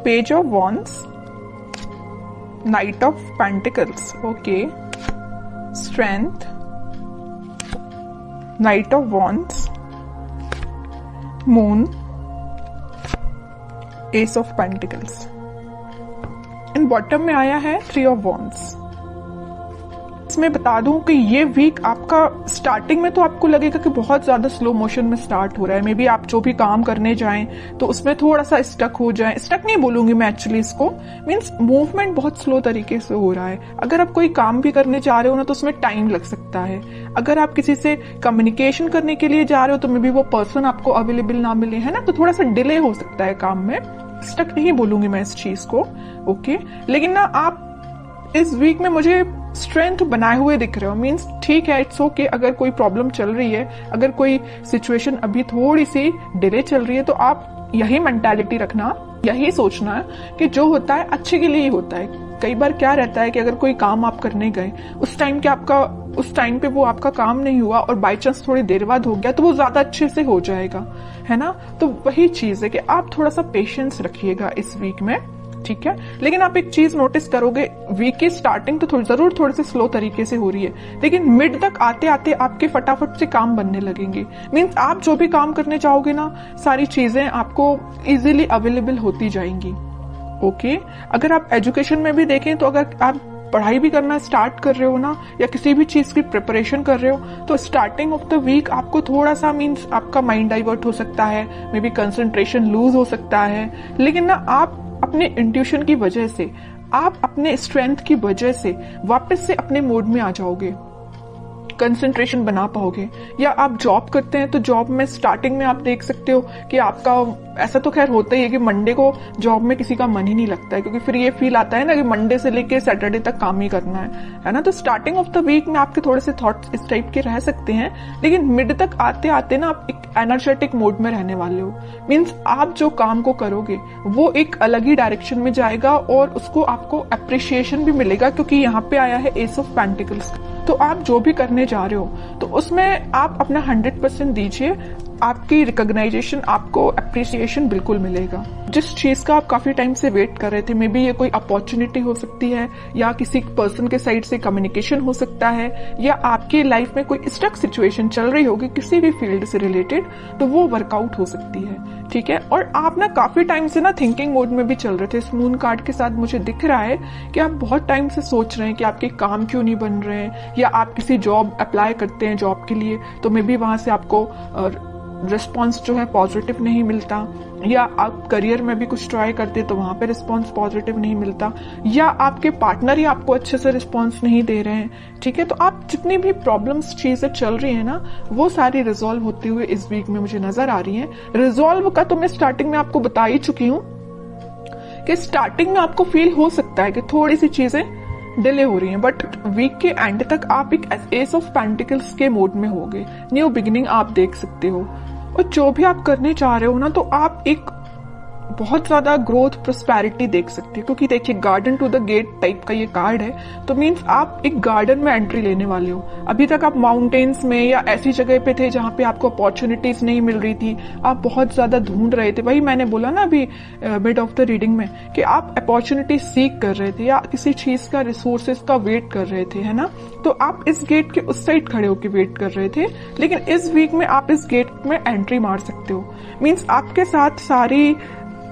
Page of wands, night of pentacles, okay, strength, night of wands, moon, S of pentacles. And bottom में आया है three of wands. इसमें बता दूं कि ये वीक आपका स्टार्टिंग में तो आपको लगेगा कि बहुत ज्यादा स्लो मोशन में स्टार्ट हो रहा है। मे बी आप जो भी काम करने जाएं तो उसमें थोड़ा सा स्टक हो जाए। स्टक नहीं बोलूंगी मैं एक्चुअली इसको, मीन्स मूवमेंट बहुत स्लो तरीके से हो रहा है। अगर आप कोई काम भी करने जा रहे हो ना तो उसमें टाइम लग सकता है। अगर आप किसी से कम्युनिकेशन करने के लिए जा रहे हो तो मे बी वो पर्सन आपको अवेलेबल ना मिले, है ना, तो थोड़ा सा डिले हो सकता है काम में। स्टक नहीं बोलूंगी मैं इस चीज को, ओके। लेकिन ना आप इस वीक में मुझे स्ट्रेंथ बनाए हुए दिख रहे हो, मीन्स ठीक है, इट्स ओके। अगर कोई प्रॉब्लम चल रही है, अगर कोई सिचुएशन अभी थोड़ी सी डिले चल रही है, तो आप यही मेंटालिटी रखना, यही सोचना है कि जो होता है अच्छे के लिए ही होता है। कई बार क्या रहता है कि अगर कोई काम आप करने गए, उस टाइम पे वो आपका काम नहीं हुआ और बाई चांस थोड़ी देर बाद हो गया तो वो ज्यादा अच्छे से हो जाएगा, है ना। तो वही चीज है कि आप थोड़ा सा पेशेंस रखिएगा इस वीक में, ठीक है। लेकिन आप एक चीज नोटिस करोगे, वीक की स्टार्टिंग तो जरूर थोड़ी सी स्लो तरीके से हो रही है, लेकिन मिड तक आते आते आपके फटाफट से काम बनने लगेंगे। मीन्स आप जो भी काम करने चाहोगे ना, सारी चीजें आपको इजीली अवेलेबल होती जाएंगी, ओके। अगर आप एजुकेशन में भी देखें तो अगर आप पढ़ाई भी करना स्टार्ट कर रहे हो ना, या किसी भी चीज की प्रिपरेशन कर रहे हो, तो स्टार्टिंग ऑफ द वीक आपको थोड़ा सा मीन्स आपका माइंड डाइवर्ट हो सकता है, मे बी कंसंट्रेशन लूज हो सकता है। लेकिन ना आप अपने इंट्यूशन की वजह से, आप अपने स्ट्रेंथ की वजह से वापस से अपने मोड में आ जाओगे, कंसंट्रेशन बना पाओगे। या आप जॉब करते हैं तो जॉब में स्टार्टिंग में आप देख सकते हो कि आपका ऐसा तो खैर होता ही है कि मंडे को जॉब में किसी का मन ही नहीं लगता है, क्योंकि फिर ये फील आता है ना कि मंडे से लेके सैटरडे तक काम ही करना है ना। तो स्टार्टिंग ऑफ द वीक में आपके थोड़े से थॉट्स इस टाइप के रह सकते हैं, लेकिन मिड तक आते आते ना आप एक एनर्जेटिक मोड में रहने वाले हो। मीन्स आप जो काम को करोगे वो एक अलग ही डायरेक्शन में जाएगा और उसको आपको अप्रिशिएशन भी मिलेगा, क्योंकि यहाँ पे आया है एस ऑफ पेंटिकल्स। तो आप जो भी करने जा रहे हो तो उसमें आप अपना 100% दीजिए, आपकी रिकॉग्नाइजेशन, आपको अप्रिसिएशन बिल्कुल मिलेगा। जिस चीज का आप काफी टाइम से वेट कर रहे थे, मे बी ये कोई अपॉर्चुनिटी हो सकती है, या किसी पर्सन के साइड से कम्युनिकेशन हो सकता है, या आपकी लाइफ में कोई स्टक सिचुएशन चल रही होगी किसी भी फील्ड से रिलेटेड, तो वो वर्कआउट हो सकती है, ठीक है। और आप ना काफी टाइम से ना थिंकिंग मोड में भी चल रहे थे। इस मून कार्ड के साथ मुझे दिख रहा है कि आप बहुत टाइम से सोच रहे हैं कि आपके काम क्यों नहीं बन रहे हैं, या आप किसी जॉब अप्लाई करते हैं जॉब के लिए तो मे बी वहां से आपको रिस्पॉन्स जो है पॉजिटिव नहीं मिलता, या आप करियर में भी कुछ ट्राई करते तो वहां पे रिस्पॉन्स पॉजिटिव नहीं मिलता, या आपके पार्टनर ही आपको अच्छे से रिस्पॉन्स नहीं दे रहे हैं, ठीक है। तो आप जितनी भी प्रॉब्लम्स चीजें चल रही है ना, वो सारी रिजॉल्व होते हुए इस वीक में मुझे नजर आ रही है। रिजॉल्व का तो मैं स्टार्टिंग में आपको बता ही चुकी हूँ कि स्टार्टिंग में आपको फील हो सकता है कि थोड़ी सी चीजें डिले हो रही हैं, बट वीक के एंड तक आप एक एस ऑफ पेंटिकल्स के मोड में होगे। न्यू बिगिनिंग आप देख सकते हो, और जो भी आप करने चाह रहे हो ना, तो आप एक बहुत ज्यादा ग्रोथ प्रोस्पेरिटी देख सकते हो, क्योंकि देखिए garden to the gate type का ये कार्ड है, तो मीन्स आप एक गार्डन में एंट्री लेने वाले हो। अभी तक आप माउंटेन्स में या ऐसी जगह पे थे जहां पे आपको अपॉर्चुनिटीज नहीं मिल रही थी, आप बहुत ज्यादा ढूंढ रहे थे। वही मैंने बोला ना अभी मिड ऑफ द रीडिंग में कि आप अपॉर्चुनिटी सीक कर रहे थे या किसी चीज का रिसोर्सेज का वेट कर रहे थे, है ना। तो आप इस गेट के उस साइड खड़े होकर वेट कर रहे थे, लेकिन इस वीक में आप इस गेट में एंट्री मार सकते हो। मीन्स आपके साथ सारी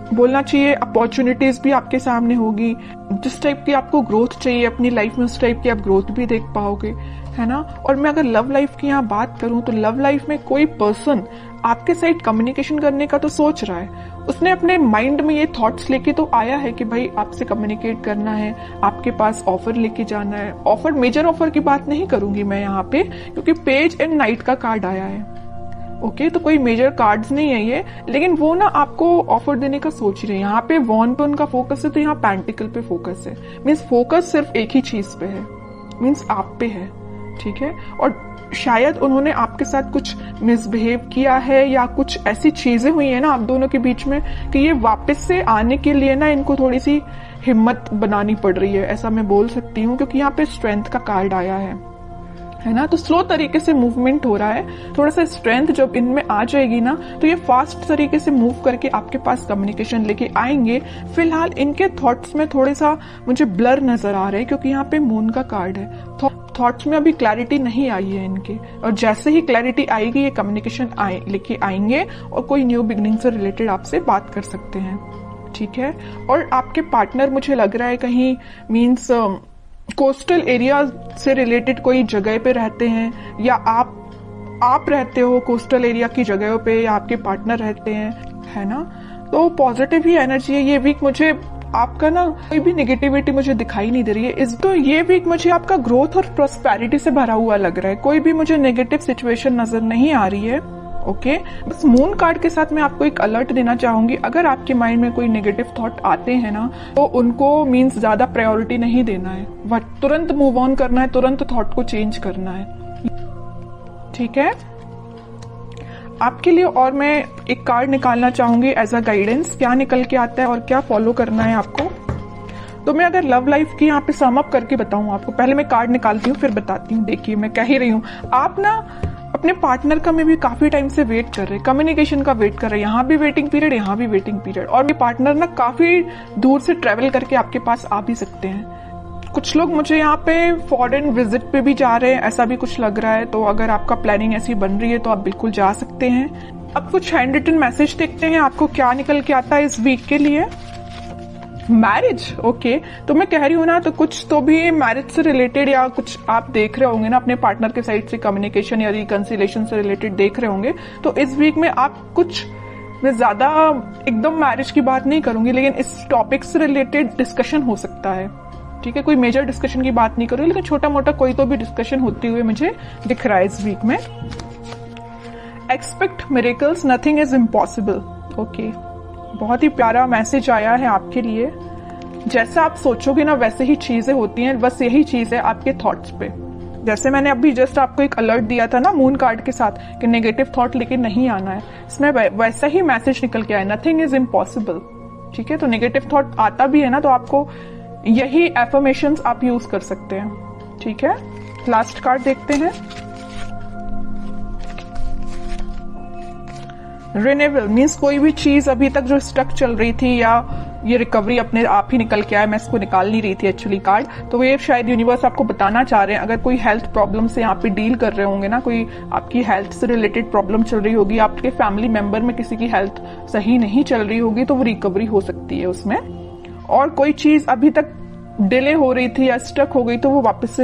बोलना चाहिए अपॉर्चुनिटीज भी आपके सामने होगी। जिस टाइप की आपको ग्रोथ चाहिए अपनी लाइफ में, उस टाइप की आप ग्रोथ भी देख पाओगे, है ना। और मैं अगर लव लाइफ की यहाँ बात करूं तो लव लाइफ में कोई पर्सन आपके साथ कम्युनिकेशन करने का तो सोच रहा है, उसने अपने माइंड में ये थॉट्स लेके तो आया है कि भाई आपसे कम्युनिकेट करना है, आपके पास ऑफर लेके जाना है। ऑफर, मेजर ऑफर की बात नहीं करूंगी मैं यहाँ पे, क्योंकि पेज एंड नाइट का कार्ड आया है, ओके। तो कोई मेजर कार्ड्स नहीं है ये, लेकिन वो ना आपको ऑफर देने का सोच रहे हैं। यहाँ पे वॉन पे उनका फोकस है, तो यहाँ पेंटिकल पे फोकस है। मीन्स फोकस सिर्फ एक ही चीज पे है, मीन्स आप पे है, ठीक है। और शायद उन्होंने आपके साथ कुछ मिसबिहेव किया है, या कुछ ऐसी चीजें हुई है ना आप दोनों के बीच में कि ये वापस से आने के लिए ना इनको थोड़ी सी हिम्मत बनानी पड़ रही है, ऐसा मैं बोल सकती हूँ, क्योंकि यहाँ पे स्ट्रेंथ का कार्ड आया है है ना। तो स्लो तरीके से मूवमेंट हो रहा है, थोड़ा सा स्ट्रेंथ जब इनमें आ जाएगी ना तो ये फास्ट तरीके से मूव करके आपके पास कम्युनिकेशन लेके आएंगे। फिलहाल इनके थॉट्स में थोड़े सा मुझे ब्लर नजर आ रहे हैं, क्योंकि यहाँ पे मून का कार्ड है। थॉट्स में अभी क्लैरिटी नहीं आई है इनके, और जैसे ही क्लैरिटी आएगी ये कम्युनिकेशन लेके आएंगे और कोई न्यू बिगनिंग से रिलेटेड आपसे बात कर सकते हैं, ठीक है। और आपके पार्टनर मुझे लग रहा है कहीं मीन्स कोस्टल एरिया से रिलेटेड कोई जगह पे रहते हैं, या आप रहते हो कोस्टल एरिया की जगहों पे, या आपके पार्टनर रहते हैं, है ना। तो पॉजिटिव ही एनर्जी है ये वीक। मुझे आपका ना कोई भी नेगेटिविटी मुझे दिखाई नहीं दे रही है तो ये वीक मुझे आपका ग्रोथ और प्रॉस्पेरिटी से भरा हुआ लग रहा है। कोई भी मुझे नेगेटिव सिचुएशन नजर नहीं आ रही है, ओके। बस मून कार्ड के साथ मैं आपको एक अलर्ट देना चाहूंगी, अगर आपके माइंड में कोई नेगेटिव थॉट आते हैं ना तो उनको मीन्स ज्यादा प्रायोरिटी नहीं देना है, तुरंत मूव ऑन करना है, तुरंत थॉट को चेंज करना है, ठीक है आपके लिए। और मैं एक कार्ड निकालना चाहूंगी एज अ गाइडेंस, क्या निकल के आता है और क्या फॉलो करना है आपको। तो मैं अगर लव लाइफ की यहाँ पे सम अप करके बताऊं आपको, पहले मैं कार्ड निकालती हूँ फिर बताती हूँ। देखिए मैं कह ही रही हूँ, आप ना अपने पार्टनर का में भी काफी टाइम से वेट कर रहे हैं, कम्युनिकेशन का वेट कर रहे हैं, यहाँ भी वेटिंग पीरियड, यहाँ भी वेटिंग पीरियड, और ये पार्टनर ना काफी दूर से ट्रेवल करके आपके पास आ भी सकते हैं। कुछ लोग मुझे यहाँ पे फॉरेन विजिट पे भी जा रहे हैं, ऐसा भी कुछ लग रहा है। तो अगर आपका प्लानिंग ऐसी बन रही है तो आप बिल्कुल जा सकते हैं। अब कुछ हैंड रिटन मैसेज देखते हैं आपको क्या निकल के आता है इस वीक के लिए। Marriage, okay. तो मैं कह रही हूँ ना, तो कुछ तो भी मैरिज से रिलेटेड या कुछ आप देख रहे होंगे ना, अपने पार्टनर के साइड से कम्युनिकेशन या रिकंसिलेशन से रिलेटेड देख रहे होंगे। तो इस वीक में आप कुछ, मैं ज्यादा एकदम मैरिज की बात नहीं करूंगी, लेकिन इस टॉपिक से रिलेटेड डिस्कशन हो सकता है, ठीक है। कोई मेजर डिस्कशन की बात नहीं करूंगी, लेकिन छोटा मोटा कोई तो भी डिस्कशन होती हुई मुझे दिख रहा है इस वीक में। Expect miracles, nothing is impossible, okay. बहुत ही प्यारा मैसेज आया है आपके लिए। जैसा आप सोचोगे ना वैसे ही चीजें होती हैं, बस यही चीज है आपके थॉट्स पे। जैसे मैंने अभी जस्ट आपको एक अलर्ट दिया था ना मून कार्ड के साथ कि नेगेटिव थॉट लेके नहीं आना है, इसमें वैसा ही मैसेज निकल के आया, नथिंग इज इम्पॉसिबल, ठीक है। तो नेगेटिव थॉट आता भी है ना तो आपको यही एफर्मेशंस आप यूज कर सकते हैं, ठीक है। लास्ट कार्ड देखते हैं, रिन्यूअल मीन्स कोई भी चीज अभी तक जो स्टक चल रही थी या ये रिकवरी अपने आप ही निकल के आया, मैं इसको निकाल नहीं रही थी एक्चुअली कार्ड। तो ये शायद यूनिवर्स आपको बताना चाह रहे हैं, अगर कोई हेल्थ प्रॉब्लम से यहाँ पे डील कर रहे होंगे ना, कोई आपकी हेल्थ से रिलेटेड प्रॉब्लम चल रही होगी, आपके फैमिली मेंबर में किसी की हेल्थ सही नहीं चल रही होगी, तो वो रिकवरी हो सकती है उसमें। और कोई चीज अभी तक डिले हो रही थी या स्टक हो गई तो वो वापस से